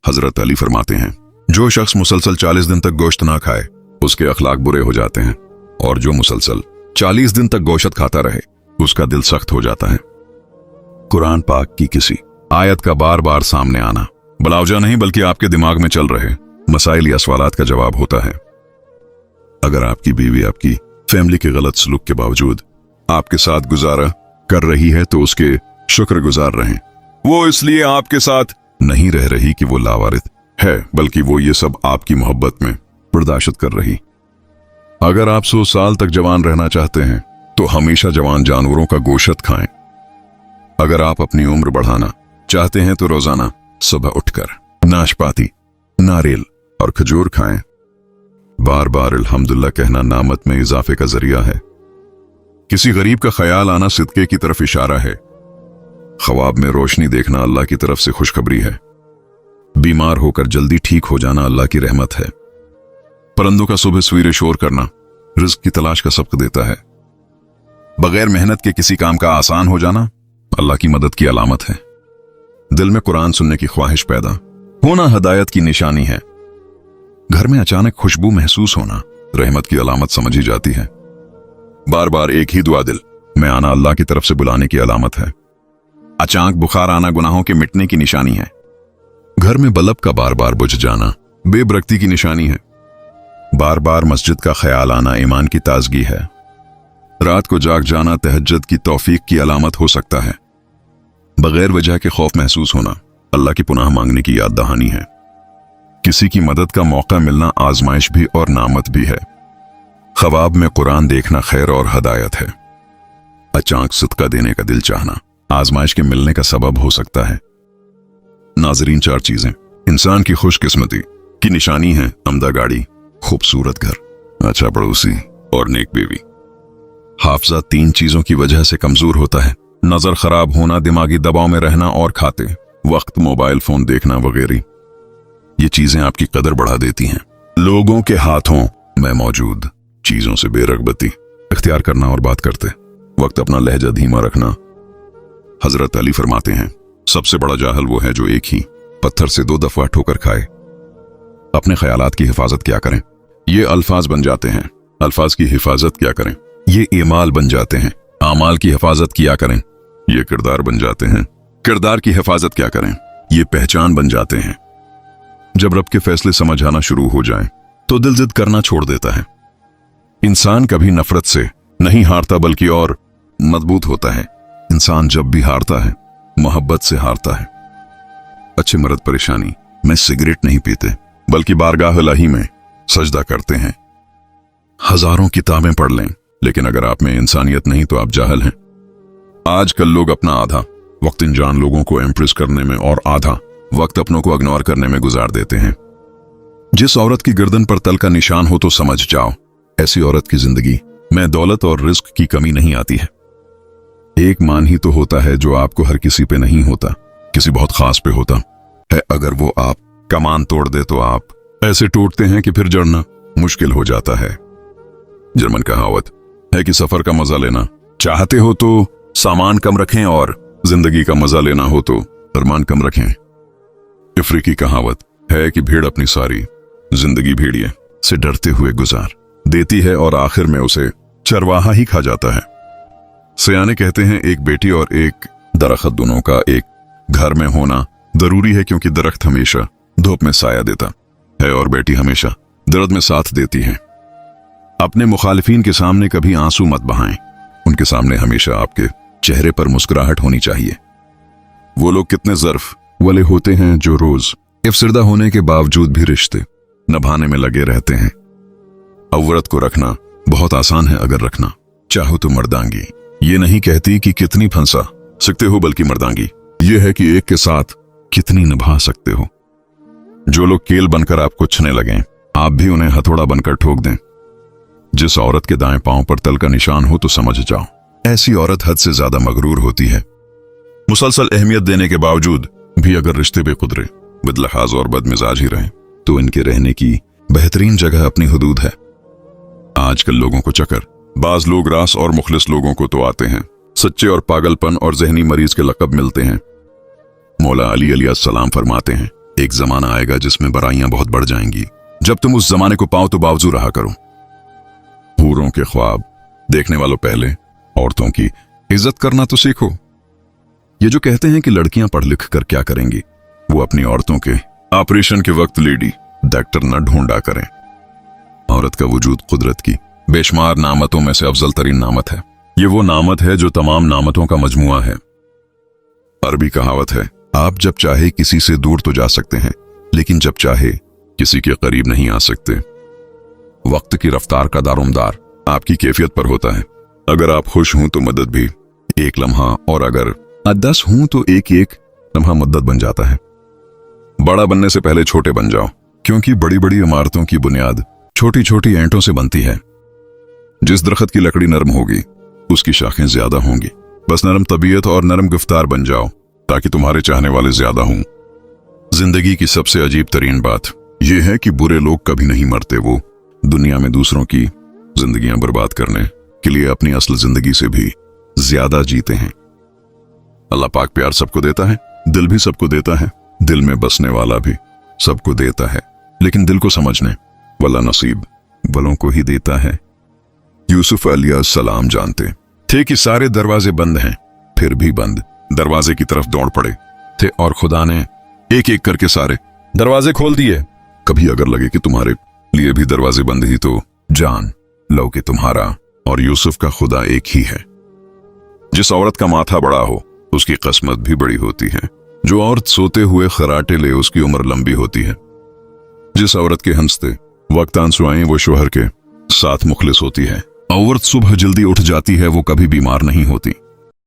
हजरत अली फरमाते हैं, जो शख्स मुसलसल 40 दिन तक गोश्त ना खाए उसके अखलाक बुरे हो जाते हैं, और जो मुसलसल 40 दिन तक गोश्त खाता रहे उसका दिल सख्त हो जाता है। कुरान पाक की किसी आयत का बार बार सामने आना बलावजा नहीं बल्कि आपके दिमाग में चल रहे मसाइल या सवालात का जवाब होता है। अगर आपकी बीवी आपकी फैमिली के गलत सलूक के बावजूद आपके साथ गुजारा कर रही है तो उसके शुक्रगुजार रहें। वो इसलिए आपके साथ नहीं रह रही कि वो लावारिस है, बल्कि वो ये सब आपकी मोहब्बत में बर्दाश्त कर रही। अगर आप 100 साल तक जवान रहना चाहते हैं तो हमेशा जवान जानवरों का गोश्त खाएं। अगर आप अपनी उम्र बढ़ाना चाहते हैं तो रोजाना सुबह उठकर नाशपाती, नारियल और खजूर खाएं। बार बार अल्हम्दुलिल्लाह कहना नामत में इजाफे का जरिया है। किसी गरीब का ख्याल आना सिदके की तरफ इशारा है। ख्वाब में रोशनी देखना अल्लाह की तरफ से खुशखबरी है। बीमार होकर जल्दी ठीक हो जाना अल्लाह की रहमत है। परिंदों का सुबह सवेरे शोर करना रिज़्क की तलाश का सबक देता है। बगैर मेहनत के किसी काम का आसान हो जाना अल्लाह की मदद की अलामत है। दिल में कुरान सुनने की ख्वाहिश पैदा होना हिदायत की निशानी है। घर में अचानक खुशबू महसूस होना रहमत की अलामत समझी जाती है। बार बार एक ही दुआ दिल में आना अल्लाह की तरफ से बुलाने की अलामत है। अचानक बुखार आना गुनाहों के मिटने की निशानी है। घर में बल्ब का बार बार बुझ जाना बेबरकती की निशानी है। बार बार मस्जिद का ख्याल आना ईमान की ताजगी है। रात को जाग जाना तहज्जुद की तौफीक की अलामत हो सकता है। बगैर वजह के खौफ महसूस होना अल्लाह की पुनाह मांगने की याद दहानी है। किसी की मदद का मौका मिलना आजमाइश भी और नामत भी है। ख्वाब में कुरान देखना खैर और हदायत है। अचानक सदका देने का दिल चाहना आजमाइश के मिलने का सबब हो सकता है। नाजरीन, 4 चीजें इंसान की खुशकिस्मती की निशानी है: अमदा गाड़ी, खूबसूरत घर, अच्छा पड़ोसी और नेक बीवी। हाफजा 3 चीजों की वजह से कमजोर होता है: नजर खराब होना, दिमागी दबाव में रहना और खाते वक्त मोबाइल फोन देखना वगैरह। ये चीजें आपकी कदर बढ़ा देती हैं। लोगों के हाथों में मौजूद चीजों से बेरगबती इख्तियार करना और बात करते वक्त अपना लहजा धीमा रखना। हजरत अली फरमाते हैं, सबसे बड़ा जाहल वो है जो एक ही पत्थर से 2 दफा ठोकर खाए। अपने ख्यालात की हिफाजत क्या करें? ये अल्फाज बन जाते हैं। अल्फाज की हिफाजत क्या करें? ये ईमाल बन जाते हैं। आमाल की हिफाजत क्या करें? ये किरदार बन जाते हैं। किरदार की हिफाजत क्या करें? ये पहचान बन जाते हैं। जब रब के फैसले समझ आना शुरू हो जाएं, तो दिल जिद करना छोड़ देता है। इंसान कभी नफरत से नहीं हारता बल्कि और मजबूत होता है। इंसान जब भी हारता है मोहब्बत से हारता है। अच्छे मर्द परेशानी में सिगरेट नहीं पीते बल्कि बारगाह इलाही में सजदा करते हैं। हजारों किताबें पढ़ लें लेकिन अगर आप में इंसानियत नहीं तो आप जाहल हैं। आजकल लोग अपना आधा वक्त इन जान लोगों को इम्प्रेस करने में और आधा वक्त अपनों को इग्नोर करने में गुजार देते हैं। जिस औरत की गर्दन पर तल का निशान हो तो समझ जाओ ऐसी औरत की जिंदगी में दौलत और रिस्क की कमी नहीं आती है। एक मान ही तो होता है जो आपको हर किसी पे नहीं होता, किसी बहुत खास पे होता है। अगर वो आप कमान तोड़ दे तो आप ऐसे टूटते हैं कि फिर जड़ना मुश्किल हो जाता है। जर्मन कहावत है कि सफर का मजा लेना चाहते हो तो सामान कम रखें और जिंदगी का मजा लेना हो तो अरमान कम रखें। अफ्रीकी कहावत है कि भीड़ अपनी सारी जिंदगी भेड़िए से डरते हुए गुजार देती है और आखिर में उसे चरवाहा ही खा जाता है। सयाने कहते हैं एक बेटी और एक दरख्त दोनों का एक घर में होना जरूरी है क्योंकि दरख्त हमेशा धूप में साया देता है और बेटी हमेशा दर्द में साथ देती है। अपने मुखालिफिन के सामने कभी आंसू मत बहाएं। उनके सामने हमेशा आपके चेहरे पर मुस्कुराहट होनी चाहिए। वो लोग कितने ज़र्फ वाले होते हैं जो रोज इफ्सरदा होने के बावजूद भी रिश्ते निभाने में लगे रहते हैं। अवरत को रखना बहुत आसान है अगर रखना चाहो तो मर्दांगी ये नहीं कहती कि कितनी फंसा सकते हो बल्कि मर्दांगी ये है कि एक के साथ कितनी निभा सकते हो। जो लोग केल बनकर आपको छने लगें आप भी उन्हें हथौड़ा बनकर ठोक दें। जिस औरत के दाएं पांव पर तल का निशान हो तो समझ जाओ ऐसी औरत हद से ज्यादा मगरूर होती है। मुसलसल अहमियत देने के बावजूद भी अगर रिश्ते बेकुदरे बदलहाज और बदमिजाज ही रहें तो इनके रहने की बेहतरीन जगह अपनी हुदूद है। आजकल लोगों को चक्कर बाज लोग रास और मुखलिस लोगों को तो आते हैं सच्चे और पागलपन और जहनी मरीज के लकब मिलते हैं। मौला अली अलैहिस्सलाम फरमाते हैं एक जमाना आएगा जिसमें बुराइयां बहुत बढ़ जाएंगी। जब तुम उस जमाने को पाओ तो बावजूद रहा करो। हूरों के ख्वाब देखने वालों पहले औरतों की इज्जत करना तो सीखो। ये जो कहते हैं कि लड़कियां पढ़ लिख कर क्या करेंगी, वो अपनी औरतों के ऑपरेशन के वक्त लेडी डॉक्टर न ढूंढा करें। औरत का वजूद कुदरत की बेशुमार नामतों में से अफजल तरीन नामत है। ये वो नामत है जो तमाम नामतों का मजमुआ है। अरबी कहावत है, आप जब चाहे किसी से दूर तो जा सकते हैं, लेकिन जब चाहे किसी के करीब नहीं आ सकते। वक्त की रफ्तार का दारोमदार आपकी कैफियत पर होता है। अगर आप खुश हों तो मदद भी एक लम्हा, और अगर 10 हों तो एक एक लम्हा मदद बन जाता है। बड़ा बनने से पहले छोटे बन जाओ, क्योंकि बड़ी बड़ी इमारतों की बुनियाद छोटी छोटी ईंटों से बनती है। जिस दरख्त की लकड़ी नरम होगी उसकी शाखें ज्यादा होंगी। बस नरम तबीयत और नरम गिफ्तार बन जाओ ताकि तुम्हारे चाहने वाले ज्यादा हों। जिंदगी की सबसे अजीब तरीन बात यह है कि बुरे लोग कभी नहीं मरते। वो दुनिया में दूसरों की जिंदगियां बर्बाद करने के लिए अपनी असल जिंदगी से भी ज्यादा जीते हैं। अल्लाह पाक प्यार सबको देता है, दिल भी सबको देता है, दिल में बसने वाला भी सबको देता है, लेकिन दिल को समझने वाला नसीब वालों को ही देता है। यूसुफ अलैहिस्सलाम जानते थे कि सारे दरवाजे बंद हैं, फिर भी बंद दरवाजे की तरफ दौड़ पड़े थे और खुदा ने एक एक करके सारे दरवाजे खोल दिए। कभी अगर लगे कि तुम्हारे लिए भी दरवाजे बंद ही तो जान लो कि तुम्हारा और यूसुफ का खुदा एक ही है। जिस औरत का माथा बड़ा हो उसकी किस्मत भी बड़ी होती है। जो औरत सोते हुए खराटे ले उसकी उम्र लंबी होती है। जिस औरत के हंसते वक्त आंसू आए वो शोहर के साथ मुखलिस होती है। औरत सुबह जल्दी उठ जाती है, वो कभी बीमार नहीं होती।